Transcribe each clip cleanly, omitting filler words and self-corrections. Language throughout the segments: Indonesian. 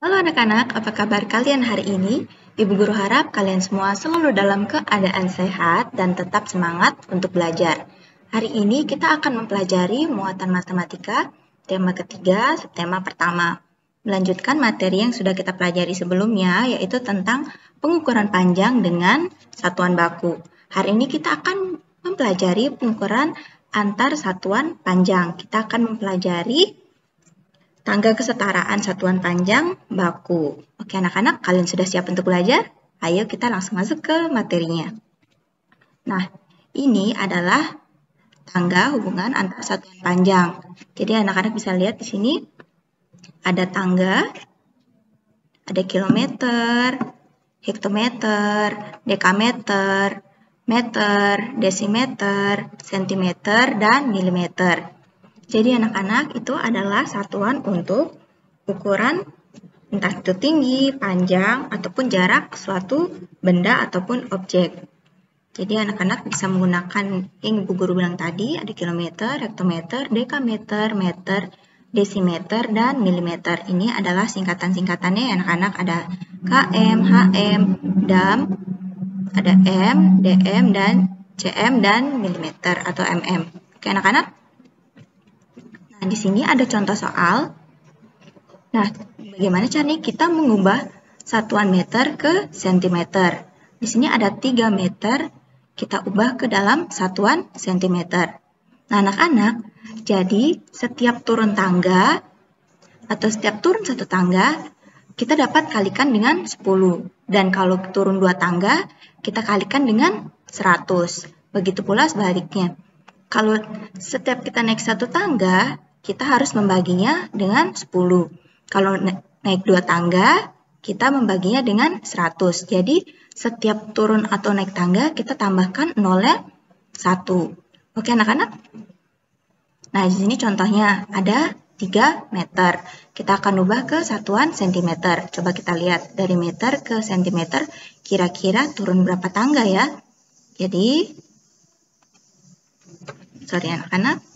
Halo anak-anak, apa kabar kalian hari ini? Ibu Guru harap kalian semua selalu dalam keadaan sehat dan tetap semangat untuk belajar. Hari ini kita akan mempelajari muatan matematika, tema ketiga, subtema pertama. Melanjutkan materi yang sudah kita pelajari sebelumnya, yaitu tentang pengukuran panjang dengan satuan baku. Hari ini kita akan mempelajari pengukuran antar satuan panjang. Kita akan mempelajari tangga kesetaraan satuan panjang baku. Oke anak-anak, kalian sudah siap untuk belajar? Ayo kita langsung masuk ke materinya. Nah, ini adalah tangga hubungan antar satuan panjang. Jadi anak-anak bisa lihat di sini ada tangga, ada kilometer, hektometer, dekameter, meter, desimeter, sentimeter, dan milimeter. Jadi anak-anak itu adalah satuan untuk ukuran entah itu tinggi, panjang, ataupun jarak suatu benda ataupun objek. Jadi anak-anak bisa menggunakan yang Ibu Guru bilang tadi, ada kilometer, hektometer, dekameter, meter, desimeter, dan milimeter. Ini adalah singkatan-singkatannya ya anak-anak, ada km, hm, dam, ada m, dm, dan cm, dan milimeter atau mm. Oke anak-anak? Nah, di sini ada contoh soal. Nah, bagaimana caranya kita mengubah satuan meter ke sentimeter? Di sini ada 3 meter, kita ubah ke dalam satuan sentimeter. Nah, anak-anak, jadi setiap turun tangga atau setiap turun satu tangga, kita dapat kalikan dengan 10. Dan kalau turun 2 tangga, kita kalikan dengan 100. Begitu pula sebaliknya. Kalau setiap kita naik satu tangga, kita harus membaginya dengan 10. Kalau naik 2 tangga, kita membaginya dengan 100. Jadi, setiap turun atau naik tangga, kita tambahkan nolnya 1. Oke, anak-anak? Nah, di sini contohnya ada 3 meter. Kita akan ubah ke satuan sentimeter. Coba kita lihat dari meter ke sentimeter, kira-kira turun berapa tangga ya? Jadi, sorry anak-anak,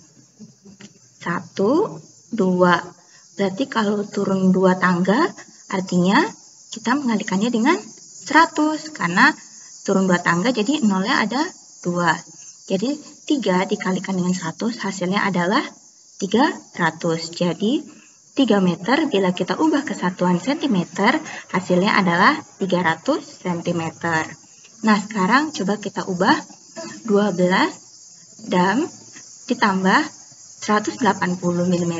1, 2. Berarti kalau turun 2 tangga, artinya kita mengalikannya dengan 100. Karena turun 2 tangga, jadi nolnya ada 2. Jadi 3 dikalikan dengan 100, hasilnya adalah 300. Jadi 3 meter bila kita ubah ke satuan sentimeter, hasilnya adalah 300 cm. Nah, sekarang coba kita ubah 12 dam ditambah 180 mm,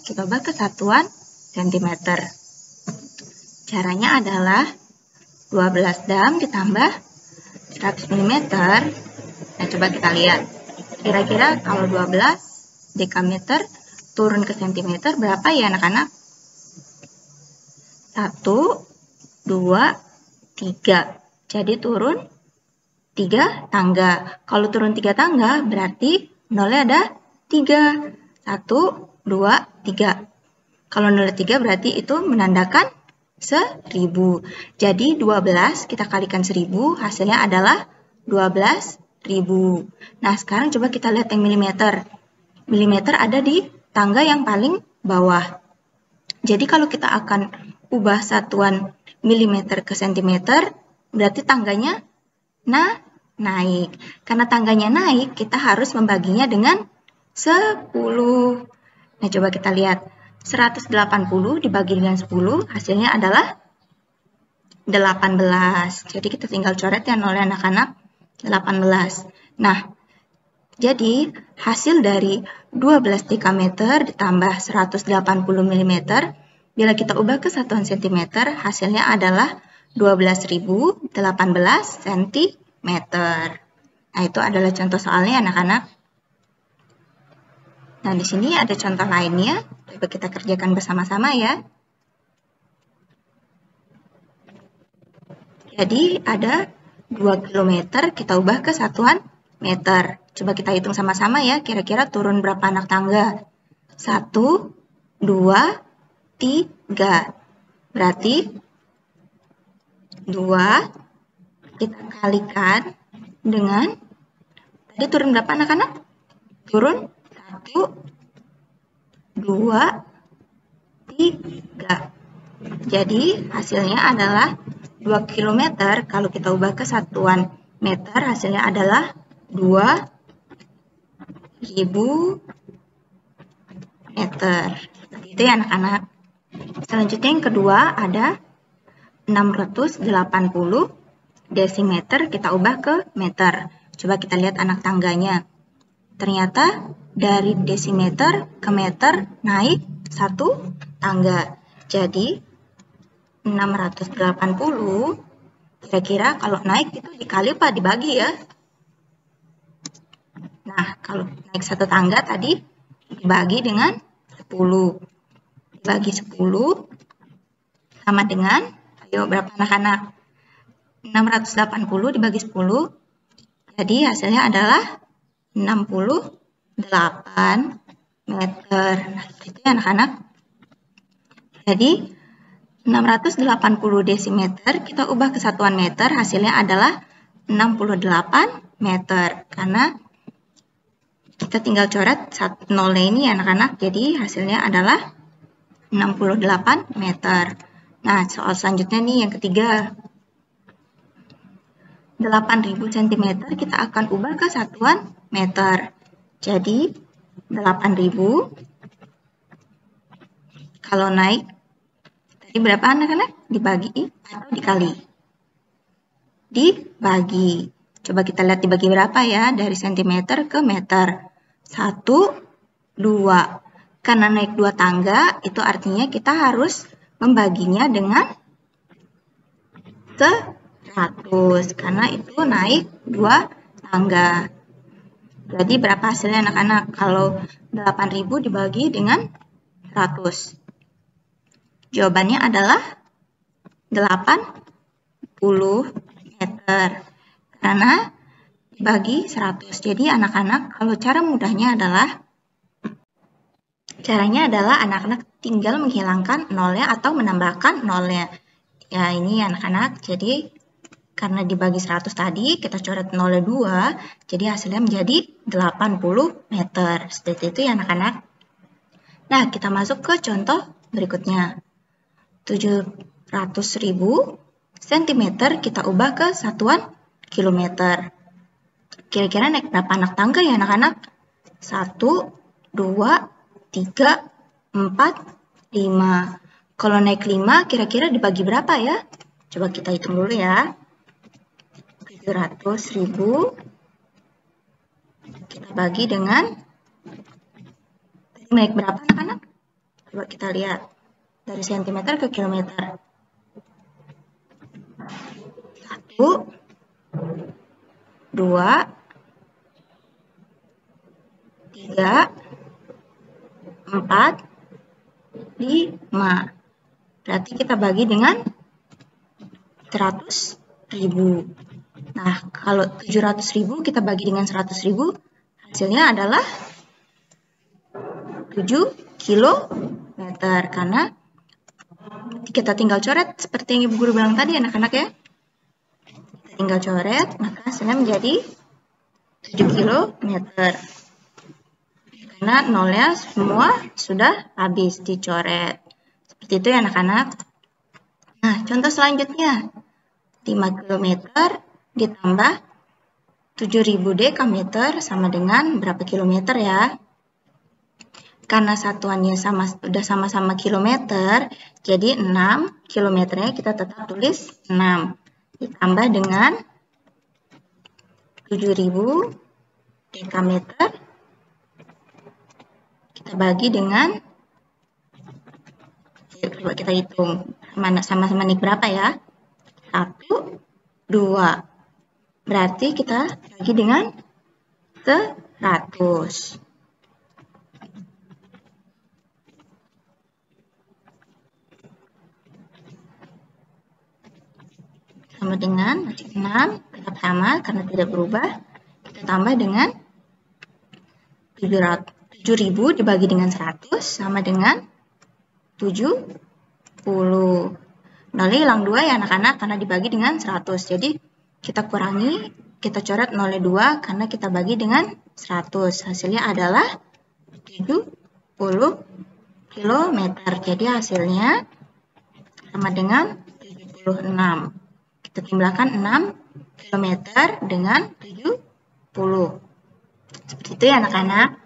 kita ubah ke satuan cm. Caranya adalah 12 dam ditambah 100 mm. Nah, coba kita lihat. Kira-kira kalau 12 dekameter turun ke sentimeter berapa ya anak-anak? 1, 2, 3. Jadi turun 3 tangga. Kalau turun 3 tangga berarti nolnya ada 3. 1, 2, 3. Kalau nolnya 3 berarti itu menandakan 1000. Jadi 12 kita kalikan 1000, hasilnya adalah 12.000. Nah, sekarang coba kita lihat yang milimeter. Milimeter ada di tangga yang paling bawah. Jadi kalau kita akan ubah satuan milimeter ke sentimeter, berarti tangganya naik. Karena tangganya naik, kita harus membaginya dengan 10. Nah, coba kita lihat. 180 dibagi dengan 10, hasilnya adalah 18. Jadi kita tinggal coret ya nolnya anak-anak, 18. Nah, jadi hasil dari 12 dekameter ditambah 180 mm, bila kita ubah ke satuan sentimeter, hasilnya adalah 12.018 cm. Nah, itu adalah contoh soalnya anak-anak. Nah, di sini ada contoh lainnya. Coba kita kerjakan bersama-sama ya. Jadi, ada 2 km, kita ubah ke satuan meter. Coba kita hitung sama-sama ya, kira-kira turun berapa anak tangga? 1, 2, 3. Berarti 2 kita kalikan dengan, tadi turun berapa anak-anak? Turun 1, 2, 3. Jadi hasilnya adalah 2 km. Kalau kita ubah ke satuan meter, hasilnya adalah 2000 meter. Seperti itu ya anak-anak. Selanjutnya yang kedua ada 680 desimeter kita ubah ke meter. Coba kita lihat anak tangganya. Ternyata dari desimeter ke meter naik satu tangga. Jadi 680 kira-kira kalau naik itu dikali apa dibagi ya? Nah, kalau naik satu tangga tadi dibagi dengan 10. Dibagi 10 sama dengan, ayo berapa anak-anak? 680 dibagi 10. Jadi hasilnya adalah 68 meter. Nah, itu ya anak-anak. Jadi 680 desimeter kita ubah ke satuan meter, hasilnya adalah 68 meter. Karena kita tinggal coret nolnya ini ya anak-anak, jadi hasilnya adalah 68 meter. Nah, soal selanjutnya nih yang ketiga. 8000 cm kita akan ubah ke satuan meter. Jadi 8000 kalau naik tadi berapa anak-anak? Dibagi atau dikali? Dibagi. Coba kita lihat dibagi berapa ya dari cm ke meter. 1, 2. Karena naik 2 tangga, itu artinya kita harus membaginya dengan 100. Karena itu naik 2 tangga. Jadi berapa hasilnya anak-anak? Kalau 8000 dibagi dengan 100. Jawabannya adalah 80 meter. Karena dibagi 100. Jadi anak-anak kalau cara mudahnya adalah caranya adalah anak-anak tinggal menghilangkan nolnya atau menambahkan nolnya. Ya ini anak-anak, jadi karena dibagi 100 tadi, kita coret nolnya 2, jadi hasilnya menjadi 80 meter. Seperti itu ya anak-anak. Nah, kita masuk ke contoh berikutnya. 700.000 cm kita ubah ke satuan kilometer. Kira-kira naik berapa anak tangga ya anak-anak? 1, 2, 3, 4, 5. Kalau naik 5 kira-kira dibagi berapa ya? Coba kita hitung dulu ya. 700.000 kita bagi dengan naik berapa anak-anak? Coba kita lihat dari cm ke kilometer. 1, 2, 3, 4, 5. Berarti kita bagi dengan 100.000. Nah, kalau 700.000 kita bagi dengan 100.000, hasilnya adalah 7 kilometer. Karena kita tinggal coret seperti yang Ibu Guru bilang tadi anak-anak ya. Kita tinggal coret, maka hasilnya menjadi 7 kilometer. Karena nolnya semua sudah habis dicoret. Seperti itu ya anak-anak. Nah, contoh selanjutnya. 5 km ditambah 7000 dekameter sama dengan berapa kilometer ya? Karena satuannya udah sama-sama kilometer, jadi 6 kilometernya kita tetap tulis 6. Ditambah dengan 7000 dekameter, kita bagi dengan, coba kita hitung, sama-sama naik berapa ya? 1, 2. Berarti kita bagi dengan 100. Sama dengan 6, tetap sama karena tidak berubah. Kita tambah dengan 7.000 dibagi dengan 100 sama dengan 70. Nolnya hilang 2 ya anak-anak karena dibagi dengan 100. Jadi kita kurangi, kita coret nolnya 2 karena kita bagi dengan 100. Hasilnya adalah 70 km. Jadi hasilnya sama dengan 76. Kita jumlahkan 6 km dengan 70. Seperti itu ya anak-anak.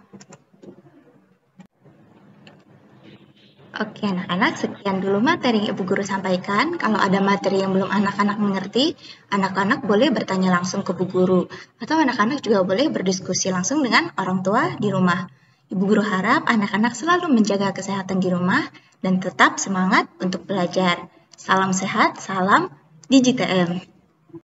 Oke anak-anak, sekian dulu materi yang Ibu Guru sampaikan. Kalau ada materi yang belum anak-anak mengerti, anak-anak boleh bertanya langsung ke Bu Guru. Atau anak-anak juga boleh berdiskusi langsung dengan orang tua di rumah. Ibu Guru harap anak-anak selalu menjaga kesehatan di rumah dan tetap semangat untuk belajar. Salam sehat, salam DigiTM.